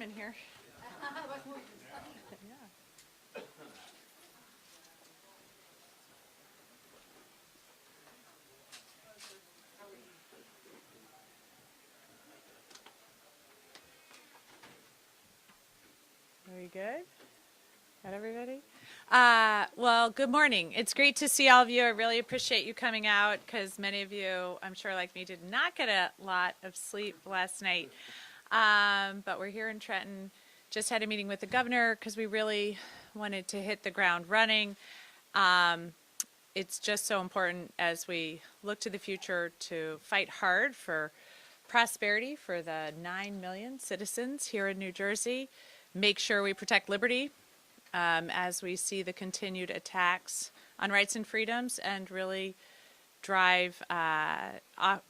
in here. Very good. Got everybody? Well, good morning. It's great to see all of you. I really appreciate you coming out because many of you, I'm sure like me, did not get a lot of sleep last night. But we're here in Trenton. Just had a meeting with the governor because we really wanted to hit the ground running. It's just so important as we look to the future to fight hard for prosperity for the 9 million citizens here in New Jersey. Make sure we protect liberty as we see the continued attacks on rights and freedoms, and really drive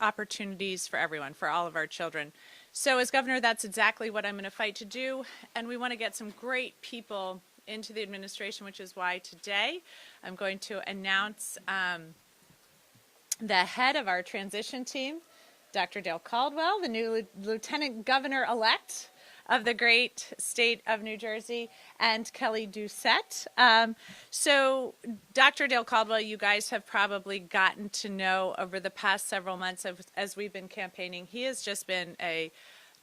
opportunities for everyone, for all of our children. So as governor, that's exactly what I'm going to fight to do, and we want to get some great people into the administration, which is why today I'm going to announce the head of our transition team, Dr. Dale Caldwell, the new Lieutenant Governor-elect of the great state of New Jersey, and Kelly Doucette. So Dr. Dale Caldwell, you guys have probably gotten to know over the past several months as we've been campaigning. He has just been a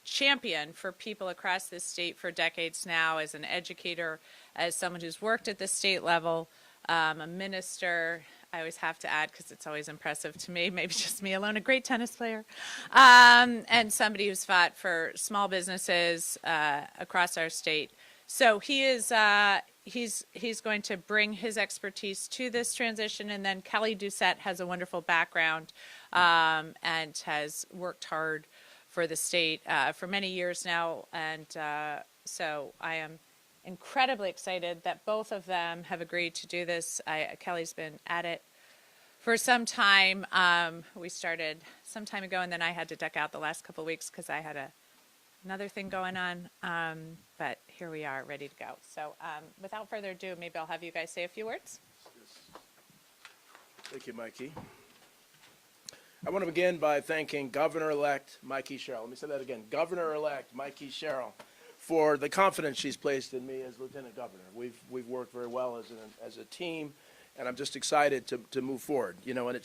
champion for people across this state for decades now, as an educator, as someone who's worked at the state level, a minister. I always have to add, because it's always impressive to me, maybe just me alone, a great tennis player, and somebody who's fought for small businesses across our state. So he is he's going to bring his expertise to this transition, and then Kelly Doucette has a wonderful background and has worked hard for the state for many years now, and so I am incredibly excited that both of them have agreed to do this. Kelly's been at it for some time. We started some time ago, and then I had to duck out the last couple of weeks because I had another thing going on. But here we are, ready to go. So without further ado, maybe I'll have you guys say a few words. Thank you, Mikie. I want to begin by thanking Governor-elect Mikie Sherrill. Let me say that again. Governor-elect Mikie Sherrill, for the confidence she's placed in me as Lieutenant Governor. We've worked very well as a team, and I'm just excited to move forward. You know, and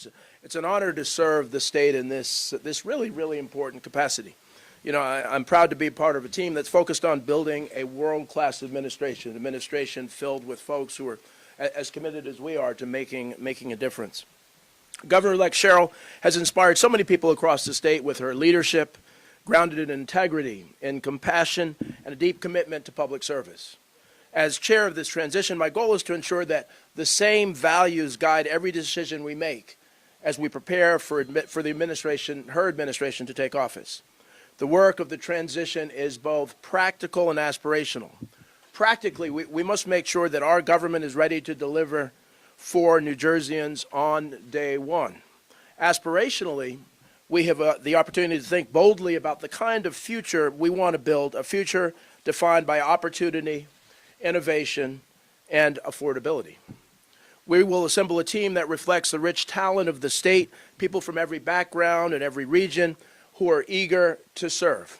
it's an honor to serve the state in this really, really important capacity. You know, I'm proud to be part of a team that's focused on building a world-class administration filled with folks who are as committed as we are to making a difference. Governor-elect Sherrill has inspired so many people across the state with her leadership, grounded in integrity, in compassion, and a deep commitment to public service. As chair of this transition, my goal is to ensure that the same values guide every decision we make as we prepare for the administration, her administration, to take office. The work of the transition is both practical and aspirational. Practically, we must make sure that our government is ready to deliver for New Jerseyans on day one. Aspirationally, we have the opportunity to think boldly about the kind of future we want to build, a future defined by opportunity, innovation, and affordability. We will assemble a team that reflects the rich talent of the state, people from every background and every region who are eager to serve.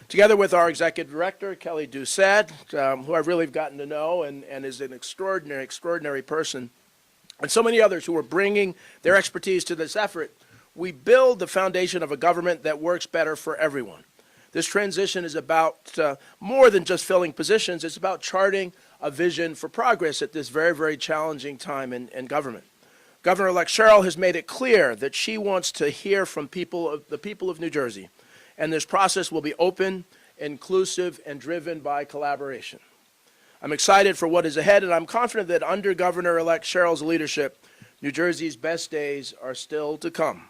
Together with our executive director, Kelly Doucette, who I've really gotten to know and is an extraordinary person, and so many others who are bringing their expertise to this effort, we build the foundation of a government that works better for everyone. This transition is about more than just filling positions. It's about charting a vision for progress at this very, very challenging time in government. Governor-elect Sherrill has made it clear that she wants to hear from the people of New Jersey, and this process will be open, inclusive, and driven by collaboration. I'm excited for what is ahead, and I'm confident that under Governor-elect Sherrill's leadership, New Jersey's best days are still to come.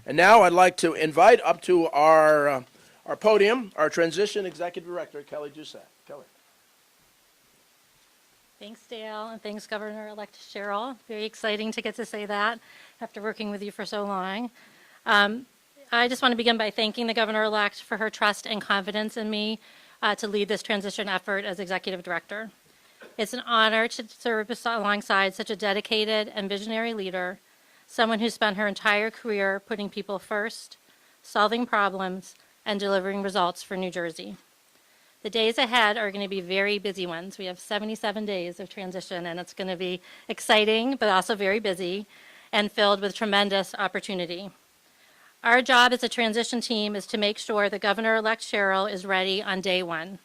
And now I'd like to invite up to our podium our Transition Executive Director, Kelly Doucette. Kelly. Thanks, Dale, and thanks, Governor-elect Sherrill. Very exciting to get to say that after working with you for so long. I just want to begin by thanking the Governor-elect for her trust and confidence in me to lead this transition effort as Executive Director. It's an honor to serve alongside such a dedicated and visionary leader, someone who spent her entire career putting people first, solving problems, and delivering results for New Jersey. The days ahead are going to be very busy ones. We have 77 days of transition, and it's going to be exciting, but also very busy and filled with tremendous opportunity. Our job as a transition team is to make sure that Governor-elect Sherrill is ready on day one,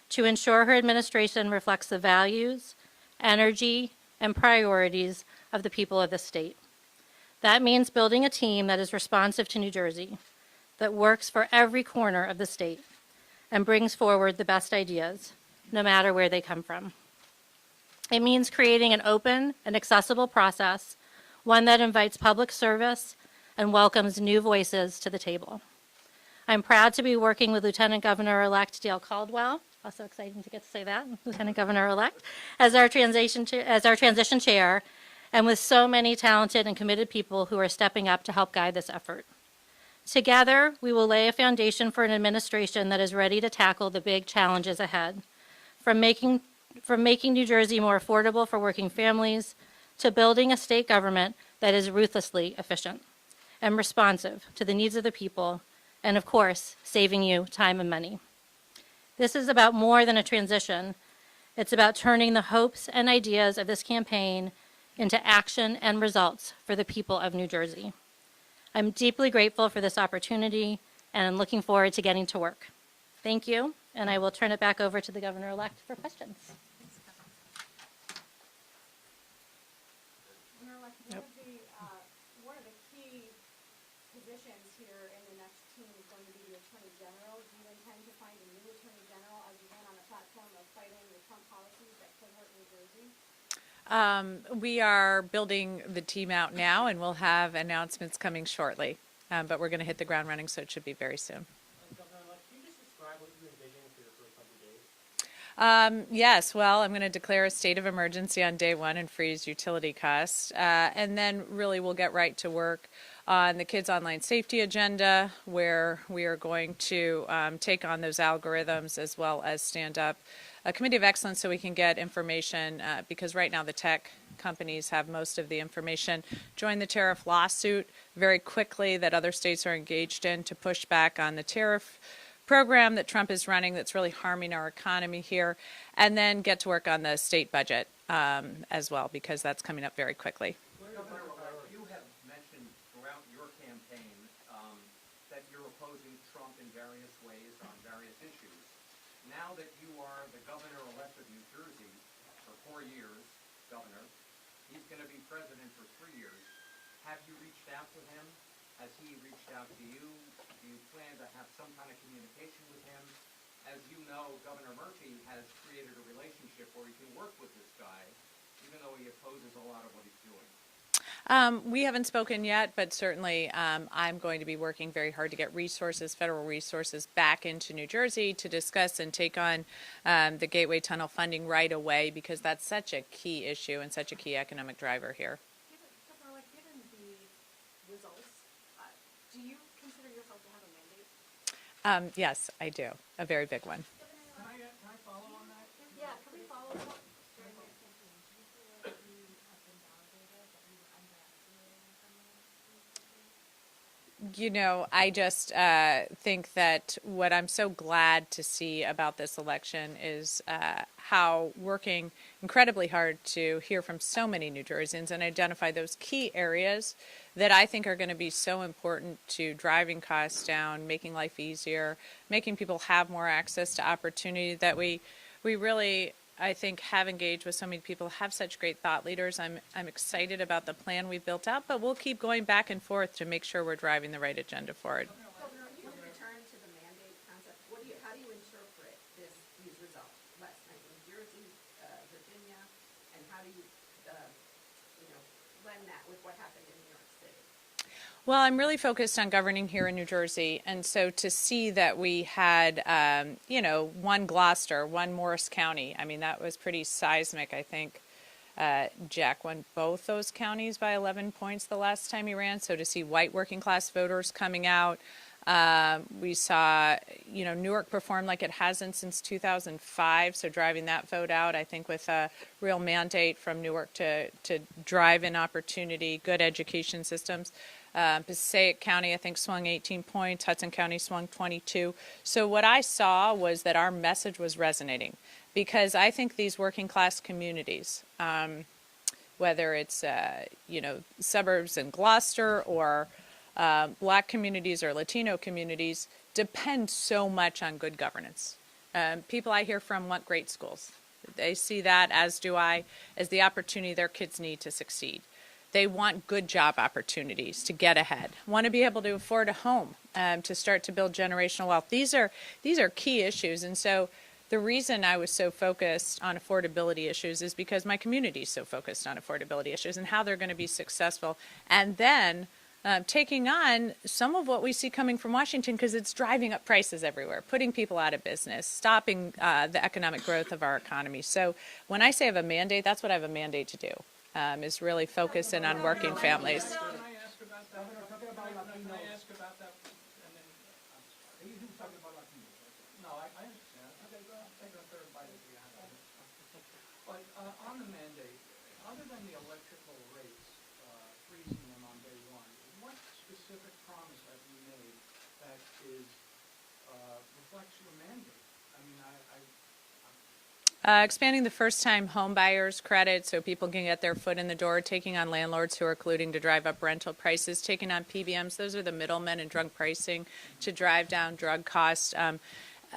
to ensure her administration reflects the values, energy, and priorities of the people of the state. That means building a team that is responsive to New Jersey, that works for every corner of the state, and brings forward the best ideas, no matter where they come from. It means creating an open and accessible process, one that invites public service and welcomes new voices to the table. I'm proud to be working with Lieutenant Governor-elect Dale Caldwell, also exciting to get to say that, Lieutenant Governor-elect, as our transition chair, and with so many talented and committed people who are stepping up to help guide this effort. Together, we will lay a foundation for an administration that is ready to tackle the big challenges ahead, from making New Jersey more affordable for working families to building a state government that is ruthlessly efficient and responsive to the needs of the people, and of course, saving you time and money. This is about more than a transition. It's about turning the hopes and ideas of this campaign into action and results for the people of New Jersey. I'm deeply grateful for this opportunity, and I'm looking forward to getting to work. Thank you, and I will turn it back over to the Governor-elect for questions. Yep. One of the key positions here in the next team is going to be the Attorney General. Do you intend to find a new Attorney General as you went on a platform of fighting the Trump policies that could hurt New Jersey? We are building the team out now, and we'll have announcements coming shortly. But we're going to hit the ground running, so it should be very soon. Governor-elect, can you just describe what you envision for your first 100 days? Yes, well, I'm going to declare a state of emergency on day one and freeze utility costs. And then really we'll get right to work on the kids' online safety agenda, where we are going to take on those algorithms as well as stand up a committee of excellence so we can get information, because right now the tech companies have most of the information. Join the tariff lawsuit very quickly that other states are engaged in to push back on the tariff program that Trump is running that's really harming our economy here, and then get to work on the state budget as well, because that's coming up very quickly. You have mentioned throughout your campaign that you're opposing Trump in various ways on various issues. Now that you are the governor-elect of New Jersey for 4 years, governor, he's going to be president for 3 years. Have you reached out to him? Has he reached out to you? Do you plan to have some kind of communication with him? As you know, Governor Murphy has created a relationship where he can work with this guy, even though he opposes a lot of what he's doing. We haven't spoken yet, but certainly I'm going to be working very hard to get resources, federal resources, back into New Jersey to discuss and take on the Gateway Tunnel funding right away, because that's such a key issue and such a key economic driver here. Governor-elect, given the results, do you consider yourself to have a mandate? Yes, I do. A very big one. Can I follow on that? Yeah, can we follow up? You know, I just think that what I'm so glad to see about this election is how working incredibly hard to hear from so many New Jerseyans and identify those key areas that I think are going to be so important to driving costs down, making life easier, making people have more access to opportunity, that we really, I think, have engaged with so many people, have such great thought leaders. I'm excited about the plan we've built out, but we'll keep going back and forth to make sure we're driving the right agenda forward. Governor, you return to the mandate concept. How do you interpret these results? Last night in New Jersey, Virginia, and how do you, blend that with what happened in New York City? Well, I'm really focused on governing here in New Jersey, and so to see that we had, one Gloucester, one Morris County, I mean, that was pretty seismic. I think Jack won both those counties by 11 points the last time he ran, so to see white working class voters coming out. We saw, Newark perform like it hasn't since 2005, so driving that vote out, I think, with a real mandate from Newark to drive in opportunity, good education systems. Passaic County, I think, swung 18 points. Hudson County swung 22. So what I saw was that our message was resonating, because I think these working class communities, whether it's suburbs in Gloucester or black communities or Latino communities, depend so much on good governance. People I hear from want great schools. They see that, as do I, as the opportunity their kids need to succeed. They want good job opportunities to get ahead, want to be able to afford a home, to start to build generational wealth. These are key issues. And so the reason I was so focused on affordability issues is because my community is so focused on affordability issues and how they're going to be successful. And then taking on some of what we see coming from Washington, because it's driving up prices everywhere, putting people out of business, stopping the economic growth of our economy. So when I say I have a mandate, that's what I have a mandate to do, is really focus in on working families. Can I ask about that? Can I ask about that? And then, you do talk about Latinos. No, I understand. Okay, well, I'll take a third bite at the apple. But on the mandate, other than the electrical rates, freezing them on day one, what specific promise have you made that is reflects your mandate? I mean, Expanding the first-time home buyers credit so people can get their foot in the door, taking on landlords who are colluding to drive up rental prices, taking on PBMs, those are the middlemen in drug pricing, to drive down drug costs,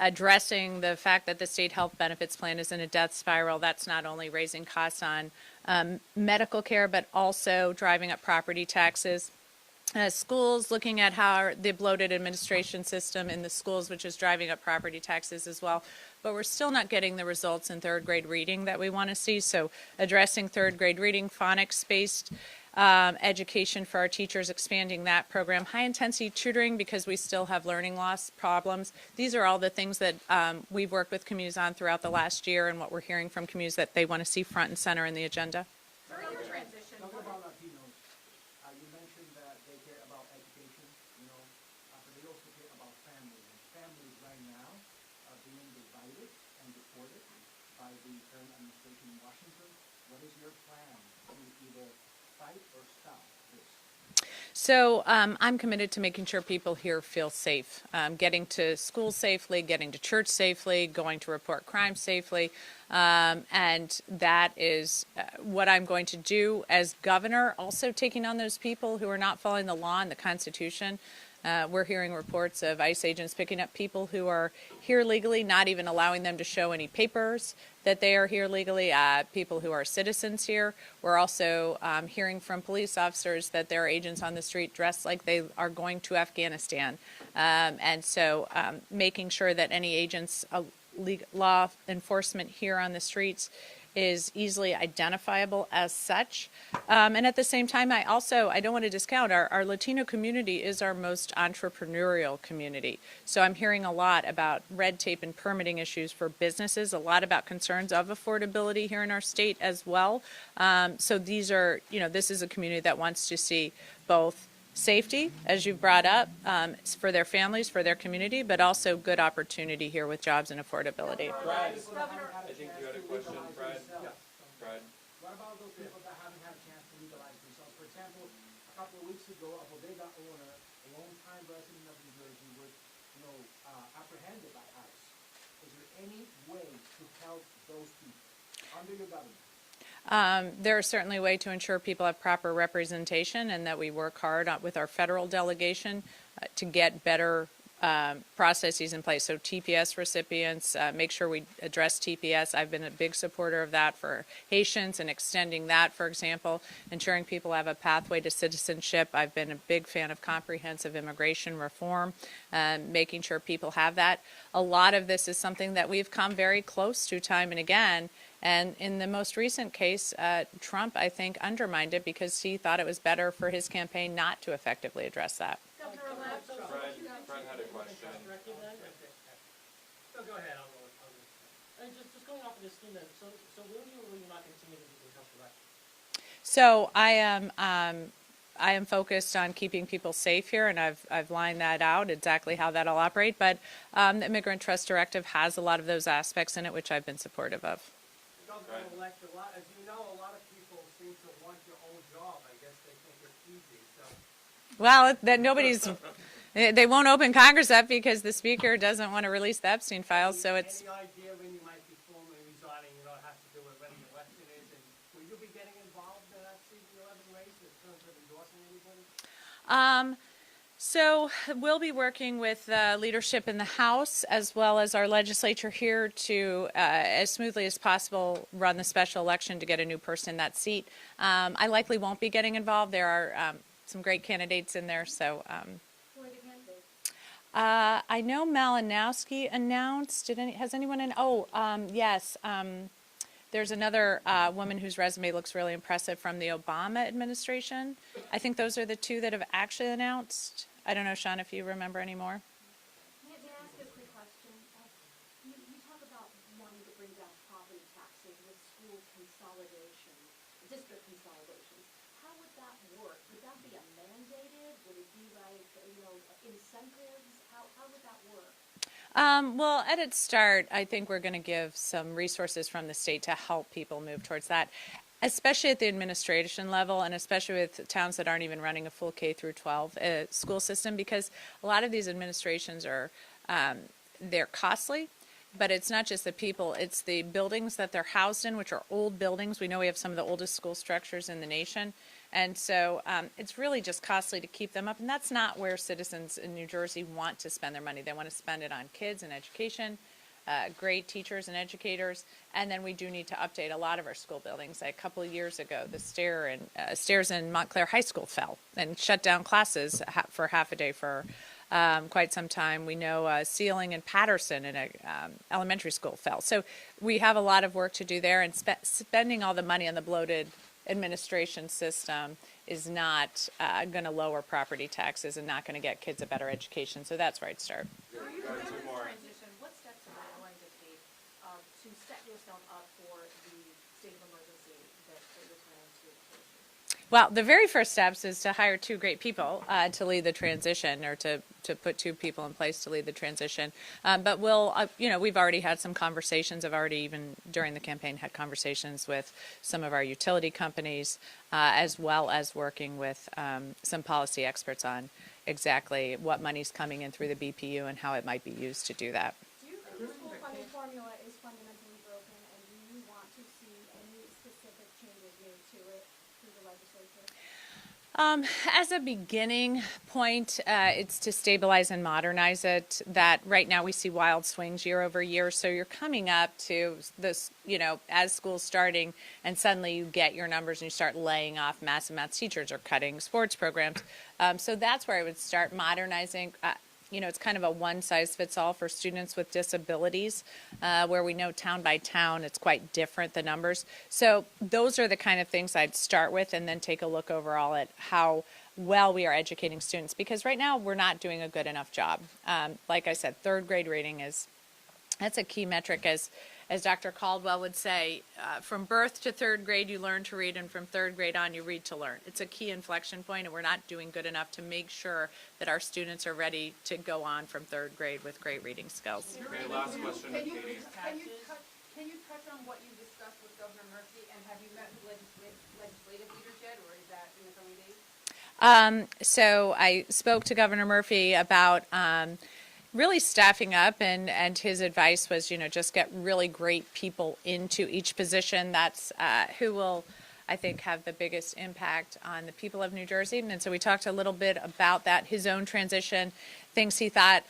addressing the fact that the state health benefits plan is in a death spiral. That's not only raising costs on medical care, but also driving up property taxes. Schools, looking at how the bloated administration system in the schools, which is driving up property taxes as well. But we're still not getting the results in third grade reading that we want to see. So addressing third grade reading, phonics-based education for our teachers, expanding that program, high intensity tutoring because we still have learning loss problems. These are all the things that we've worked with communities on throughout the last year, and what we're hearing from communities that they want to see front and center in the agenda. During the transition, Talk about Latinos. You mentioned that they care about education, but they also care about families. And families right now are being divided and deported by the current administration in Washington. What is your plan to either fight or stop this? So I'm committed to making sure people here feel safe, getting to school safely, getting to church safely, going to report crime safely. And that is what I'm going to do as governor, also taking on those people who are not following the law and the Constitution. We're hearing reports of ICE agents picking up people who are here legally, not even allowing them to show any papers that they are here legally, people who are citizens here. We're also hearing from police officers that there are agents on the street dressed like they are going to Afghanistan. And so making sure that any agents, law enforcement here on the streets is easily identifiable as such. And at the same time, I don't want to discount our Latino community is our most entrepreneurial community. So I'm hearing a lot about red tape and permitting issues for businesses, a lot about concerns of affordability here in our state as well. So these are, this is a community that wants to see both safety, as you've brought up, for their families, for their community, but also good opportunity here with jobs and affordability. Brad, I think you had a question, Brad. Brad. What about those people that haven't had a chance to legalize themselves? For example, a couple of weeks ago, a bodega owner, a longtime resident of New Jersey, was, apprehended by ICE. Is there any way to help those people under your government? There is certainly a way to ensure people have proper representation, and that we work hard with our federal delegation to get better processes in place. So TPS recipients, make sure we address TPS. I've been a big supporter of that for Haitians and extending that, for example, ensuring people have a pathway to citizenship. I've been a big fan of comprehensive immigration reform, making sure people have that. A lot of this is something that we've come very close to time and again. And in the most recent case, Trump, I think, undermined it because he thought it was better for his campaign not to effectively address that. Brad had a question. No, go ahead. Just going off of this theme then, so will you or will you not continue to do the House election? So I am focused on keeping people safe here, and I've lined that out exactly how that'll operate. But the Immigrant Trust Directive has a lot of those aspects in it, which I've been supportive of. Governor-elect, as you know, a lot of people seem to want your own job. I guess they think it's easy. So Well, that nobody's, they won't open Congress up because the Speaker doesn't want to release the Epstein files, so it's, Any idea when you might be formally resigning? You don't have to do it when the election is, and will you be getting involved in that seat 11 race in terms of endorsing anybody? So we'll be working with leadership in the House as well as our legislature here to, as smoothly as possible, run the special election to get a new person in that seat. I likely won't be getting involved. There are some great candidates in there, so. Who are the candidates? I know Malinowski announced. Has anyone? Yes. There's another woman whose resume looks really impressive from the Obama administration. I think those are the two that have actually announced. I don't know, Sean, if you remember any more. May I ask a quick question? You talk about wanting to bring down property taxes with school consolidation, district consolidations. How would that work? Would that be a mandated? Would it be like, incentives? How would that work? Well, at its start, I think we're going to give some resources from the state to help people move towards that, especially at the administration level and especially with towns that aren't even running a full K through 12 school system, because a lot of these administrations are, they're costly. But it's not just the people, it's the buildings that they're housed in, which are old buildings. We know we have some of the oldest school structures in the nation. And so it's really just costly to keep them up. And that's not where citizens in New Jersey want to spend their money. They want to spend it on kids and education, great teachers and educators. And then we do need to update a lot of our school buildings. Like a couple of years ago, the stairs in Montclair High School fell and shut down classes for half a day for quite some time. We know ceiling in Patterson in a elementary school fell. So we have a lot of work to do there, and spending all the money on the bloated administration system is not going to lower property taxes and not going to get kids a better education. So that's where I'd start. During this transition, what steps are you going to take to set yourself up for the state of emergency that you're planning to push? Well, the very first steps is to hire two great people to lead the transition, or to put two people in place to lead the transition. But we'll, we've already had some conversations. I've already, even during the campaign, had conversations with some of our utility companies, as well as working with some policy experts on exactly what money's coming in through the BPU and how it might be used to do that. Do you think the school funding formula is fundamentally broken, and do you want to see any specific changes made to it through the legislature? As a beginning point, it's to stabilize and modernize it. That right now we see wild swings year over year. So you're coming up to this, as school's starting, and suddenly you get your numbers and you start laying off massive amounts of teachers or cutting sports programs. So that's where I would start modernizing. It's kind of a one-size-fits-all for students with disabilities, where we know town by town it's quite different, the numbers. So those are the kind of things I'd start with, and then take a look overall at how well we are educating students, because right now we're not doing a good enough job. Like I said, third grade reading that's a key metric. As Dr. Caldwell would say, from birth to third grade you learn to read, and from third grade on you read to learn. It's a key inflection point, and we're not doing good enough to make sure that our students are ready to go on from third grade with great reading skills. Okay, last question, Can you Katie. touch on what you discussed with Governor Murphy, and have you met with legislative leaders yet, or is that in the coming days? So I spoke to Governor Murphy about really staffing up, and his advice was, just get really great people into each position. That's who will, I think, have the biggest impact on the people of New Jersey. And so we talked a little bit about that, his own transition, things he thought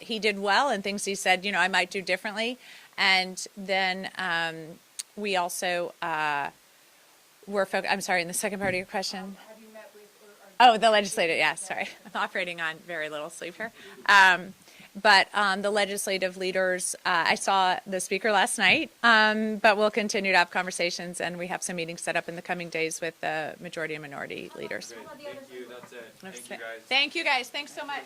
he did well, and things he said, I might do differently. And then we also were focused, I'm sorry, in the second part of your question. Have you met with, Oh, the legislative, yeah, sorry. I'm operating on very little sleep here. But the legislative leaders, I saw the speaker last night, but we'll continue to have conversations, and we have some meetings set up in the coming days with the majority and minority leaders. Great, thank you, that's it. Thank you, guys. Thank you, guys. Thanks so much.